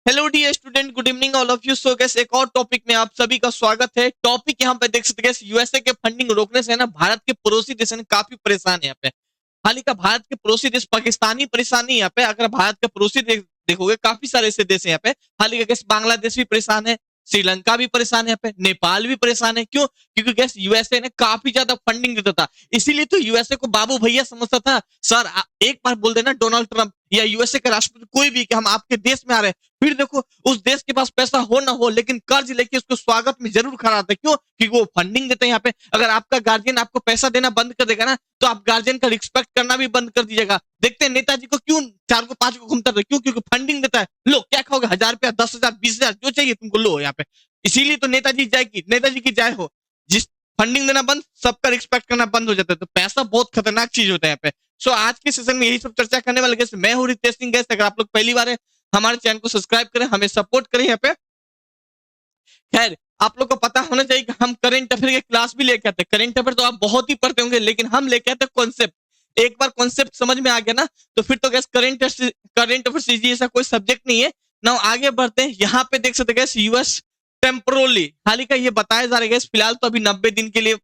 Hello dear student, good evening all of you. So guys एक और topic में आप सभी का स्वागत है। टॉपिक यहाँ पे देख सकते हैं, यूएसए के फंडिंग रोकने से ना भारत के पड़ोसी देश है काफी परेशान है यहाँ पे। हाल का भारत के पड़ोसी देश पाकिस्तानी परेशान नहीं है यहाँ पे। अगर भारत के पड़ोसी देश देखोगे काफी सारे ऐसे देश है यहाँ पे। हाल का गैस बांग्लादेश भी परेशान है, श्रीलंका भी परेशान है यहाँ पे, नेपाल भी परेशान है। क्यों? क्योंकि गैस यूएसए ने काफी ज्यादा फंडिंग देता था, इसीलिए तो यूएसए को बाबू भैया समझता था। सर एक बार बोल देना डोनाल्ड ट्रंप या यूएसए का राष्ट्रपति कोई भी कि हम आपके देश में आ रहे हैं, फिर देखो उस देश के पास पैसा हो ना हो लेकिन कर्ज लेके उसको स्वागत में जरूर खड़ा आता है। क्यों? क्योंकि वो फंडिंग देते हैं यहाँ पे। अगर आपका गार्जियन आपको पैसा देना बंद कर देगा ना तो आप गार्जियन का रिस्पेक्ट करना भी बंद कर दीजिएगा। देखते हैं नेताजी को क्यों 4 को 5 को घूमता था, क्यों? क्योंकि फंडिंग देता है। लो क्या खाओगे, 1000 रुपया, 10,000, 20,000 जो चाहिए तुमको लो यहाँ पे। इसीलिए तो नेताजी जाएगी, नेताजी की जय हो। जिस फंडिंग देना बंद, सबका रिस्पेक्ट करना बंद हो जाता है। तो पैसा बहुत खतरनाक चीज होता है यहाँ पे। सो आज के सेशन में यही सब चर्चा करने वाले गैस मैं हूँ रितेश सिंह। गैस अगर आप लोग पहली बार है हमारे चैनल को सब्सक्राइब करें, हमें सपोर्ट करें यहाँ पे। खैर आप लोग को पता होना चाहिए कि हम करंट अफेयर के क्लास भी लेके आते हैं। करंट अफेयर तो आप बहुत ही पढ़ते होंगे, लेकिन हम लेके आते हैं कॉन्सेप्ट। एक बार कॉन्सेप्ट समझ में आ गया ना तो फिर तो गैस करंट अफेयर सीजी ऐसा कोई सब्जेक्ट नहीं है ना। आगे बढ़ते हैं, यहाँ पे देख सकते गैस यूएस टेम्पोरली हाल ही का ये बताया जा रहा है। फिलहाल तो अभी 90 दिन के लिए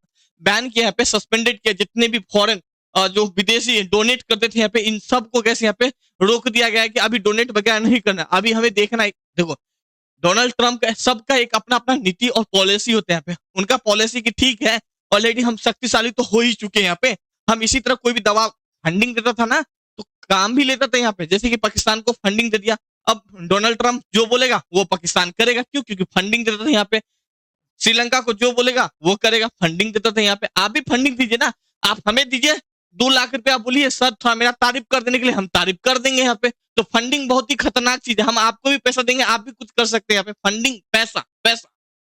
बैन किया, यहाँ पे सस्पेंडेड किया। जितने भी फॉरेन जो विदेशी डोनेट करते थे यहाँ पे, इन सब को कैसे यहाँ पे रोक दिया गया है कि अभी डोनेट वगैरह नहीं करना। अभी हमें देखना है, देखो डोनाल्ड ट्रंप का सबका एक अपना अपना नीति और पॉलिसी होते हैं यहाँ पे। उनका पॉलिसी की ठीक है, ऑलरेडी हम शक्तिशाली तो हो ही चुके हैं यहाँ पे। हम इसी तरह कोई भी दवा फंडिंग देता था ना तो काम भी लेता था यहाँ पे। जैसे कि पाकिस्तान को फंडिंग दे दिया, अब डोनाल्ड ट्रंप जो बोलेगा वो पाकिस्तान करेगा। क्यों? क्योंकि फंडिंग देता था यहाँ पे। श्रीलंका को जो बोलेगा वो करेगा, फंडिंग देता था यहाँ पे। आप भी फंडिंग दीजिए ना, आप हमें दीजिए 2 लाख रुपया, बोलिए सर थोड़ा मेरा तारीफ कर देने के लिए, हम तारीफ कर देंगे यहाँ पे। तो फंडिंग बहुत ही खतरनाक चीज है। हम आपको भी पैसा देंगे, आप भी कुछ कर सकते हैं यहाँ पे। फंडिंग पैसा पैसा,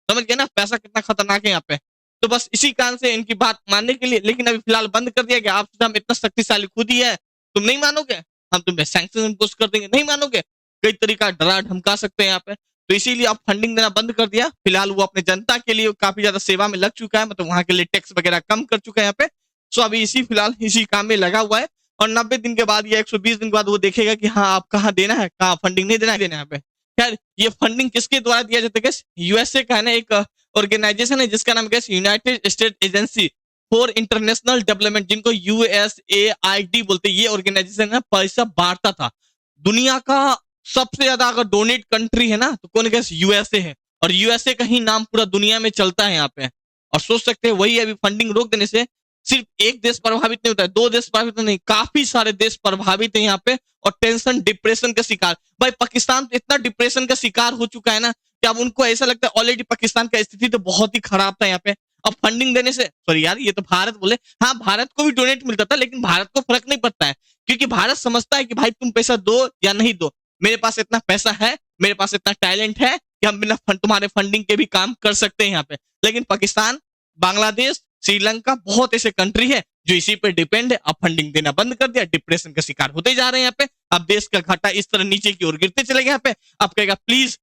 समझ गए ना? पैसा कितना खतरनाक है यहाँ पे। तो बस इसी कारण से इनकी बात मानने के लिए, लेकिन अभी फिलहाल बंद कर दिया गया। आप हम इतना शक्तिशाली खुद ही है, तुम नहीं मानोगे, हम तुम्हें सैंक्शन इम्पोज कर देंगे, नहीं मानोगे। कई तरीका डरा धमका सकते हैं यहाँ पे। तो इसीलिए आप फंडिंग देना बंद कर दिया। फिलहाल वो अपने जनता के लिए काफी ज्यादा सेवा में लग चुका है, मतलब वहां के लिए टैक्स वगैरह कम कर चुका है यहाँ पे। सो अभी फिलहाल इसी काम में लगा हुआ है। और 90 दिन के बाद या 120 दिन के बाद वो देखेगा कि हाँ आप कहाँ देना है, कहाँ फंडिंग नहीं देना है, देना है यहाँ पे। खैर ये फंडिंग किसके द्वारा दिया जाता है? यूएसए का है ना एक ऑर्गेनाइजेशन है जिसका नाम है United state agency for international development, जिनको यूएसएआईडी बोलते हैं। ये ऑर्गेनाइजेशन है पैसा बांटता था। दुनिया का सबसे ज्यादा अगर डोनेट कंट्री है ना तो कौन? गैस यूएसए है। और यूएसए का ही नाम पूरा दुनिया में चलता है यहाँ पे। और सोच सकते हैं वही अभी फंडिंग रोक देने से सिर्फ एक देश प्रभावित नहीं होता है, 2 देश प्रभावित नहीं, काफी सारे देश प्रभावित है यहाँ पे। और टेंशन डिप्रेशन का शिकार, भाई पाकिस्तान तो इतना डिप्रेशन का शिकार हो चुका है ना कि अब उनको ऐसा लगता है ऑलरेडी पाकिस्तान का स्थिति तो बहुत ही खराब था यहाँ पे। अब फंडिंग देने से, सॉरी यार ये तो भारत बोले, हाँ भारत को भी डोनेट मिलता था लेकिन भारत को फर्क नहीं पड़ता है। क्योंकि भारत समझता है कि भाई तुम पैसा दो या नहीं दो, मेरे पास इतना पैसा है, मेरे पास इतना टैलेंट है कि हम बिना तुम्हारे फंडिंग के भी काम कर सकते हैं यहाँ पे। लेकिन पाकिस्तान, बांग्लादेश, श्रीलंका बहुत ऐसे कंट्री है जो इसी पे डिपेंड है। अब फंडिंग देना बंद कर दिया, डिप्रेशन का शिकार होते जा रहे हैं यहाँ पे। अब देश का घाटा इस तरह नीचे की ओर गिरते चले गए यहाँ पे। अब कहेगा प्लीज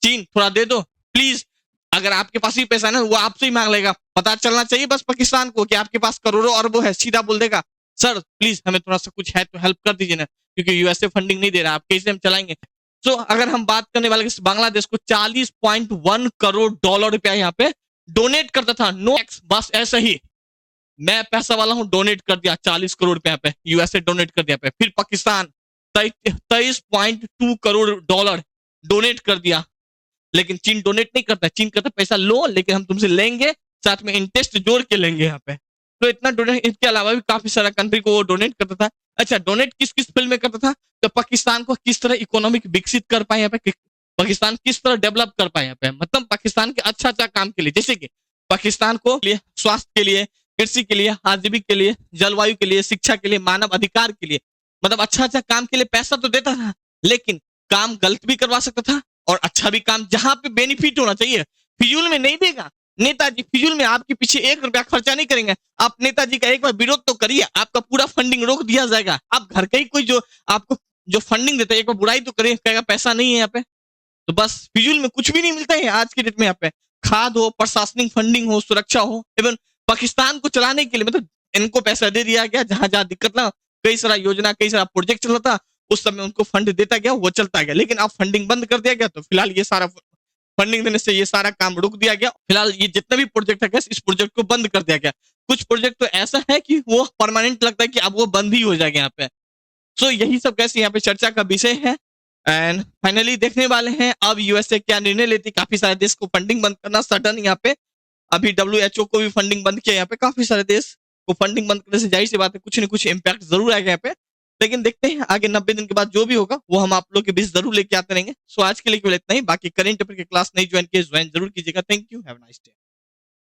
चीन थोड़ा दे दो प्लीज। अगर आपके पास ही पैसा ना वो आपसे ही मांग लेगा। पता चलना चाहिए बस पाकिस्तान को कि आपके पास करोड़ों अरबों है, सीधा बोल देगा सर प्लीज हमें थोड़ा सा कुछ है तो हेल्प कर दीजिए ना, क्योंकि यूएसए फंडिंग नहीं दे रहा, आप कैसे हम चलाएंगे। सो अगर हम बात करने वाले बांग्लादेश को 40.1 करोड़ डॉलर रुपया यहाँ पे डोनेट करता था, नो टैक्स, बस ऐसे ही मैं पैसा वाला हूं, डोनेट कर दिया 40 करोड़ रुपया पे, यूएसए डोनेट कर दिया पे। फिर पाकिस्तान 23.2 करोड़ डॉलर डोनेट कर दिया। लेकिन चीन डोनेट नहीं करता, चीन कहता पैसा लो लेकिन हम तुमसे लेंगे, साथ में इंटरेस्ट जोड़ के लेंगे यहाँ पे। तो इतना डोनेट, इसके अलावा भी काफी सारा कंट्री को वो डोनेट करता था। अच्छा डोनेट किस किस फील्ड में करता था? तो पाकिस्तान को किस तरह इकोनॉमिक विकसित कर पाए यहाँ पे, पाकिस्तान किस तरह डेवलप कर पाए यहाँ पे, मतलब पाकिस्तान के अच्छा अच्छा काम के लिए। जैसे कि पाकिस्तान को लिए स्वास्थ्य के लिए, कृषि के लिए, आजीविका के लिए, जलवायु के लिए, शिक्षा के लिए, मानव अधिकार के लिए, मतलब अच्छा अच्छा काम के लिए पैसा तो देता था, लेकिन काम गलत भी करवा सकता था और अच्छा भी काम जहां पे बेनिफिट होना चाहिए फिजूल में नहीं देगा। नेताजी फिजूल में आपके पीछे 1 रुपया खर्चा नहीं करेंगे। आप नेताजी का एक बार विरोध तो करिए, आपका पूरा फंडिंग रोक दिया जाएगा। आप घर का ही कोई जो आपको जो फंडिंग देता है एक बार बुराई तो करिए, कहेगा पैसा नहीं है यहाँ पे। तो बस फिजूल में कुछ भी नहीं मिलता है आज के डेट में यहाँ पे। खाद हो, प्रशासनिक फंडिंग हो, सुरक्षा हो, इवन पाकिस्तान को चलाने के लिए मतलब इनको पैसा दे दिया गया। जहां जहां दिक्कत ना, कई सारा योजना, कई सारा प्रोजेक्ट चल रहा था, उस समय उनको फंड देता गया, वो चलता गया। लेकिन अब फंडिंग बंद कर दिया गया, तो फिलहाल ये सारा फंडिंग देने से ये सारा काम रुक दिया गया। फिलहाल ये जितने भी प्रोजेक्ट है इस प्रोजेक्ट को बंद कर दिया गया। कुछ प्रोजेक्ट तो ऐसा है कि वो परमानेंट लगता है कि अब वो बंद ही हो जाएगा यहाँ पे। सो यही सब कैसे यहाँ पे चर्चा का विषय है। एंड फाइनली देखने वाले हैं अब यूएसए क्या निर्णय लेती। काफी सारे देश को फंडिंग बंद करना सडन यहाँ पे, अभी डब्ल्यूएचओ को भी फंडिंग बंद किया यहाँ पे। काफी सारे देश को फंडिंग बंद करने से जाहिर सी बात है कुछ न कुछ इम्पैक्ट जरूर आएगा यहाँ पे। लेकिन देखते हैं आगे 90 दिन के बाद जो भी होगा वो हम आप लोग के बीच जरूर लेके आते रहेंगे। सो आज के लिए केवल इतना ही। बाकी करेंट अफेयर की क्लास नहीं ज्वाइन किए, ज्वाइन जरूर कीजिएगा। Thank you, have a nice day.